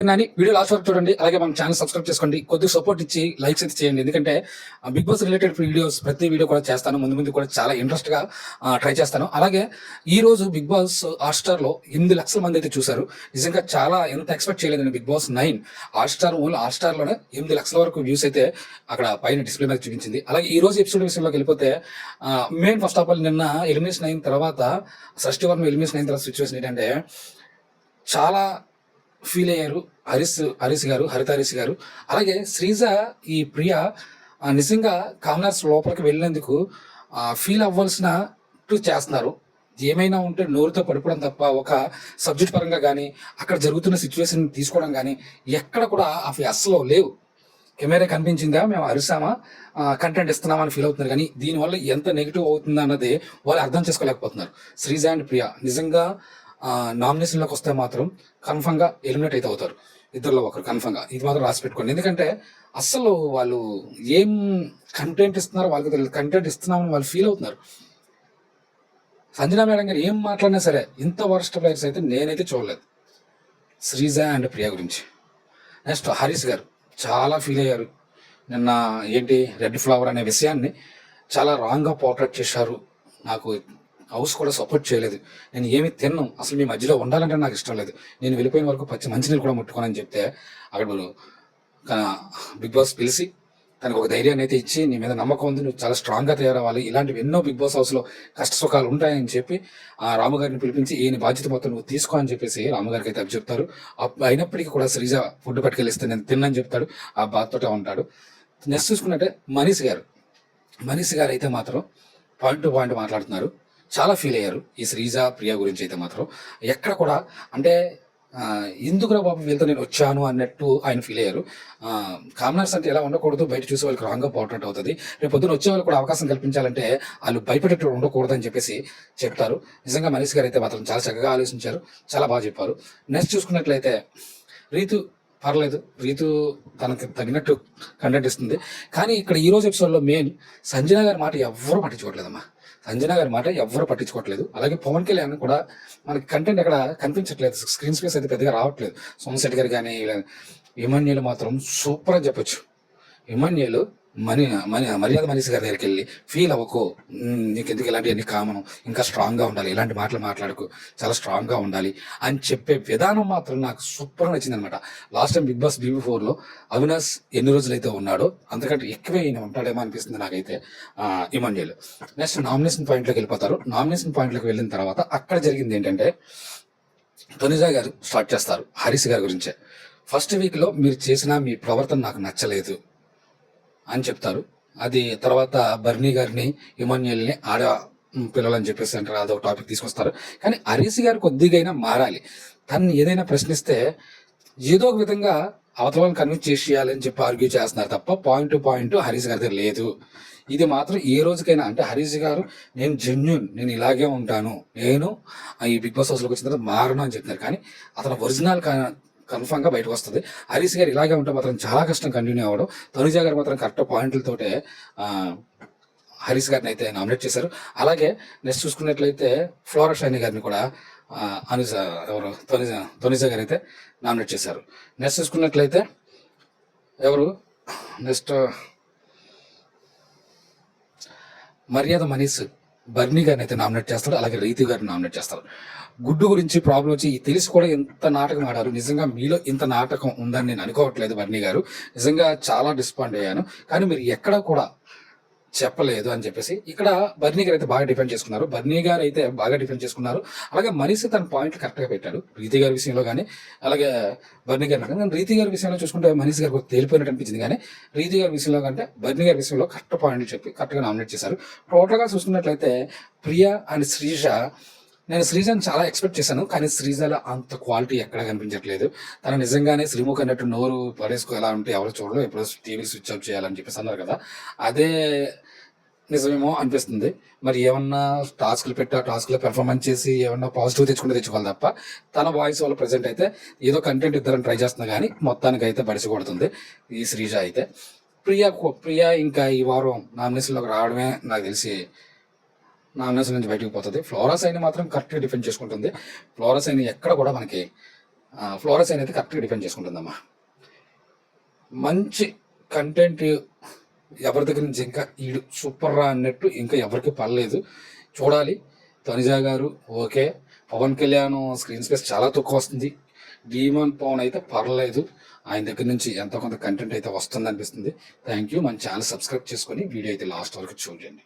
Nani video last వరకు చూడండి. అలాగే మన ఛానల్ సబ్స్క్రైబ్ చేసుకోండి. కొద్దిగా సపోర్ట్ ఇచ్చి లైక్స్ అయితే చేయండి. ఎందుకంటే బిగ్ బాస్ రిలేటెడ్ వీడియోస్ ప్రతి వీడియో కూడా చేస్తాను. ముందు కూడా చాలా ఇంట్రెస్ట్ గా ట్రై చేస్తాను. అలాగే ఈ రోజు బిగ్ బాస్ హాట్‌స్టార్ లో 8 లక్షల మంది అయితే చూశారు. నిజంగా చాలా ఎంత ఎక్స్పెక్ట్ చేయలేదండి. బిగ్ బాస్ 9 ఓన్లీ హాట్‌స్టార్ లోనే 8 లక్షల వరకు వ్యూస్ అయితే అక్కడ పైన డిస్ప్లే మీద చూపించింది. అలాగే ఈ రోజు ఎపిసోడ్ విషయంలోకి వెళ్ళిపోతే మెయిన్ ఫస్ట్ ఆఫ్ ఆల్ నిన్న ఎలిమినేషన్ అయిన తర్వాత షష్ఠి వర్మ ఎలిమినేషన్ అయిన తర్వాత సిచ్యువేషన్ ఏంటంటే చాలా ఫీల్ అయ్యారు హరిత హరీష్ గారు. అలాగే శ్రీజ ఈ ప్రియ నిజంగా కామనర్స్ లోపలికి వెళ్ళినందుకు ఫీల్ అవ్వాల్సినట్టు చేస్తున్నారు. ఏమైనా ఉంటే నోరుతో పడిపోవడం తప్ప ఒక సబ్జెక్ట్ పరంగా కానీ అక్కడ జరుగుతున్న సిచ్యువేషన్ తీసుకోవడం కానీ ఎక్కడ కూడా అవి అస్సలు లేవు. కెమెరా కనిపించిందా, మేము అరిసామా, కంటెంట్ ఇస్తున్నామా అని ఫీల్ అవుతున్నారు. కానీ దీనివల్ల ఎంత నెగిటివ్ అవుతుంది అన్నది వాళ్ళు అర్థం చేసుకోలేకపోతున్నారు. శ్రీజ అండ్ ప్రియ నిజంగా నామినేషన్లోకి వస్తే మాత్రం కన్ఫర్మ్ గా ఎలిమినేట్ అయితే అవుతారు. ఇద్దరులో ఒకరు కన్ఫర్మ్ గా, ఇది మాత్రం రాసి పెట్టుకోండి. ఎందుకంటే అస్సలు వాళ్ళు ఏం కంటెంట్ ఇస్తున్నారో వాళ్ళకి తెలియదు. కంటెంట్ ఇస్తున్నామని వాళ్ళు ఫీల్ అవుతున్నారు. సంజనా మేడం గారు ఏం మాట్లాడినా సరే ఇంత వర్స్ట్ ప్లేయర్స్ అయితే నేనైతే చూడలేదు శ్రీజ అండ్ ప్రియ గురించి. నెక్స్ట్ హరీష్ గారు చాలా ఫీల్ అయ్యారు. నిన్న ఏంటి రెడ్ ఫ్లవర్ అనే విషయాన్ని చాలా రాంగ్గా పోర్ట్రేట్ చేశారు. నాకు హౌస్ కూడా సపోర్ట్ చేయలేదు. నేను ఏమి తిన్నాను, అసలు మీ మధ్యలో ఉండాలంటే నాకు ఇష్టం లేదు, నేను వెళ్ళిపోయిన వరకు పచ్చి మంచినీళ్ళు కూడా ముట్టుకోనని చెప్తే అక్కడ బిగ్ బాస్ పిలిచి తనకు ఒక ధైర్యాన్ని అయితే ఇచ్చి, నీ మీద నమ్మకం ఉంది, నువ్వు చాలా స్ట్రాంగ్గా తయారవ్వాలి, ఇలాంటివి ఎన్నో బిగ్ బాస్ హౌస్లో కష్ట సుఖాలు ఉంటాయని చెప్పి ఆ రాముగారిని పిలిపించి ఈయన బాధ్యత మొత్తం నువ్వు తీసుకో అని చెప్పేసి రాముగారికి అయితే అవి చెప్తారు. అయినప్పటికీ కూడా శ్రీజ ఫుడ్ పట్టుకెళ్ళిస్తే నేను తిన్నని చెప్తాడు. ఆ బాధతోటే ఉంటాడు. నెక్స్ట్ చూసుకున్నట్టే మనీష్ గారు అయితే మాత్రం పాయింట్ టు పాయింట్ మాట్లాడుతున్నారు. చాలా ఫీల్ అయ్యారు ఈ శ్రీజ ప్రియ గురించి అయితే మాత్రం. ఎక్కడ కూడా అంటే ఎందుకురా బాబు వీళ్ళతో నేను వచ్చాను అన్నట్టు ఆయన ఫీల్ అయ్యారు. కామనర్స్ అంటే ఎలా ఉండకూడదు, బయట చూసే వాళ్ళకి రాంగ్గా పోర్ట్రేట్ అవుతుంది. రేపు పొద్దున వచ్చే వాళ్ళు కూడా అవకాశం కల్పించాలంటే వాళ్ళు భయపడేట్టు ఉండకూడదు అని చెప్పేసి చెప్తారు. నిజంగా మనీష్ గారు అయితే మాత్రం చాలా చక్కగా ఆలోచించారు, చాలా బాగా చెప్పారు. నెక్స్ట్ చూసుకున్నట్లయితే రీతు పర్లేదు, రీతు తనకు తగినట్టు కంటెంట్ ఇస్తుంది. కానీ ఇక్కడ ఈ రోజు ఎపిసోడ్లో మెయిన్ సంజన గారి మాట ఎవ్వరూ పట్టించుకోవట్లేదమ్మా. సంజన గారి మాట ఎవ్వరూ పట్టించుకోవట్లేదు. అలాగే పవన్ కళ్యాణ్ కూడా మనకి కంటెంట్ ఎక్కడ కనిపించట్లేదు, స్క్రీన్ స్పేస్ అయితే పెద్దగా రావట్లేదు. సోమశెట్టి గారు కానీ ఇమాన్యుయల్ మాత్రం సూపర్ అని చెప్పొచ్చు. ఇమాన్యుయల్ మర్యాద మనీష్ గారి దగ్గరికి వెళ్ళి ఫీల్ అవ్వకు, నీకు ఎందుకు ఇలాంటివన్నీ కామను, ఇంకా స్ట్రాంగ్గా ఉండాలి, ఇలాంటి మాటలు మాట్లాడకు, చాలా స్ట్రాంగ్గా ఉండాలి అని చెప్పే విధానం మాత్రం నాకు సూపర్గా నచ్చింది అనమాట. లాస్ట్ టైం బిగ్ బాస్ BB4లో అవినాష్ ఎన్ని రోజులైతే ఉన్నాడో అంతకంటే ఎక్కువే ఈయన ఉంటాడేమో అనిపిస్తుంది నాకైతే ఇమాన్యుయల్. నెక్స్ట్ నామినేషన్ పాయింట్లోకి వెళ్ళిపోతారు. నామినేషన్ పాయింట్లోకి వెళ్ళిన తర్వాత అక్కడ జరిగింది ఏంటంటే తనుజ గారు స్టార్ట్ చేస్తారు హరీష్ గారి గురించే. ఫస్ట్ వీక్లో మీరు చేసిన మీ ప్రవర్తన నాకు నచ్చలేదు అని చెప్తారు. అది తర్వాత బర్నీ గారిని ఇమాన్యుయల్ని ఆడ పిల్లలని చెప్పేసి అంటారు, అదొక టాపిక్ తీసుకొస్తారు. కానీ హరీష్ గారు కొద్దిగైనా మారాలి. తను ఏదైనా ప్రశ్నిస్తే ఏదో ఒక విధంగా అవతల వాళ్ళని కన్విన్స్ చేసేయాలని చెప్పి ఆర్గ్యూ చేస్తున్నారు తప్ప పాయింట్ టు పాయింట్ హరీష్ గారి దగ్గర లేదు. ఇది మాత్రం ఏ రోజుకైనా అంటే హరీష్ గారు నేను జెన్యూన్, నేను ఇలాగే ఉంటాను, నేను ఈ బిగ్ బాస్ హౌస్లోకి వచ్చిన తర్వాత మారను అని చెప్తున్నారు. కానీ అతను ఒరిజినల్ కన్ఫర్మ్ గా బయటకు వస్తుంది. హరీష్ గారు ఇలాగే ఉంటే మాత్రం చాలా కష్టం కంటిన్యూ అవ్వడం. తనుజ గారు మాత్రం కరెక్ట్ పాయింట్లతోటే హరీష్ గారిని అయితే నామినేట్ చేశారు. అలాగే నెక్స్ట్ చూసుకున్నట్లయితే ఫ్లోరా షైనీ గారిని కూడా తనుజ గారు అయితే నామినేట్ చేశారు. నెక్స్ట్ చూసుకున్నట్లయితే నెక్స్ట్ మర్యాద మనీష్ బర్నీ గారిని అయితే నామినేట్ చేస్తాడు. అలాగే రీతి గారిని నామినేట్ చేస్తారు. గుడ్డు గురించి ప్రాబ్లం వచ్చి తెలిసి కూడా ఇంత నాటకం ఆడారు. నిజంగా మీలో ఇంత నాటకం ఉందని నేను అనుకోవట్లేదు బర్నీ గారు. నిజంగా చాలా డిసప్పాయింట్ అయ్యాను. కానీ మీరు ఎక్కడ కూడా చెప్పలేదు అని చెప్పేసి ఇక్కడ బర్నీ గారు అయితే బాగా డిఫెండ్ చేసుకున్నారు. అలాగే మనీష్ తన పాయింట్లు కరెక్ట్గా పెట్టాడు రీతి గారి విషయంలో కానీ, అలాగే బర్నీ గారి కానీ. రీతి గారి విషయంలో చూసుకుంటే మనీష్ గారికి తేలిపోయినట్టు అనిపించింది. కానీ రీతి గారి విషయంలో కంటే బర్నీ గారి విషయంలో కరెక్ట్ పాయింట్లు చెప్పి కరెక్ట్గా నామినేట్ చేశారు. టోటల్గా చూసుకున్నట్లయితే ప్రియ అండ్ శ్రీజ, నేను శ్రీజని చాలా ఎక్స్పెక్ట్ చేశాను. కానీ శ్రీజలో అంత క్వాలిటీ ఎక్కడ కనిపించట్లేదు. తను నిజంగానే శ్రీముఖ్ అన్నట్టు నోరు పడేసుకో ఎలా ఉంటే ఎవరు చూడడం, ఎప్పుడు టీవీ స్విచ్ ఆఫ్ చేయాలని చెప్పేసి అన్నారు కదా, అదే నిజమేమో అనిపిస్తుంది. మరి ఏమన్నా టాస్క్లు పెర్ఫార్మెన్స్ చేసి ఏమన్నా పాజిటివ్ తెచ్చుకోవాలి తప్ప తన వాయిస్ వల్ల ప్రజెంట్ అయితే ఏదో కంటెంట్ ఇద్దరం ట్రై చేస్తున్నా కానీ మొత్తానికి అయితే బడిసి కొడుతుంది ఈ శ్రీజ అయితే. ప్రియ ఇంకా ఈ వారం నామినేషన్లోకి రావడమే నాకు తెలిసి నామినేషన్ నుంచి బయటకు పోతుంది. ఫ్లోరా సైని మాత్రం కరెక్ట్గా డిఫెండ్ చేసుకుంటుంది. ఫ్లోరా సైని ఎక్కడ కూడా మనకి ఫ్లోరస్ అనేది కరెక్ట్గా డిపెండ్ చేసుకుంటుందమ్మా. మంచి కంటెంట్ ఎవరి దగ్గర నుంచి ఇంకా ఈడు సూపర్ రా అన్నట్టు ఇంకా ఎవరికి పర్లేదు. చూడాలి. తనుజా గారు okay. Pawan Kalyan screen space చాలా తక్కువ వస్తుంది. డీమన్ పవన్ అయితే పర్లేదు. ఆయన దగ్గర నుంచి ఎంతో కొంత కంటెంట్ అయితే వస్తుంది అనిపిస్తుంది. Thank you. మన ఛానల్ సబ్స్క్రైబ్ చేసుకొని వీడియో అయితే లాస్ట్ వరకు చూడండి.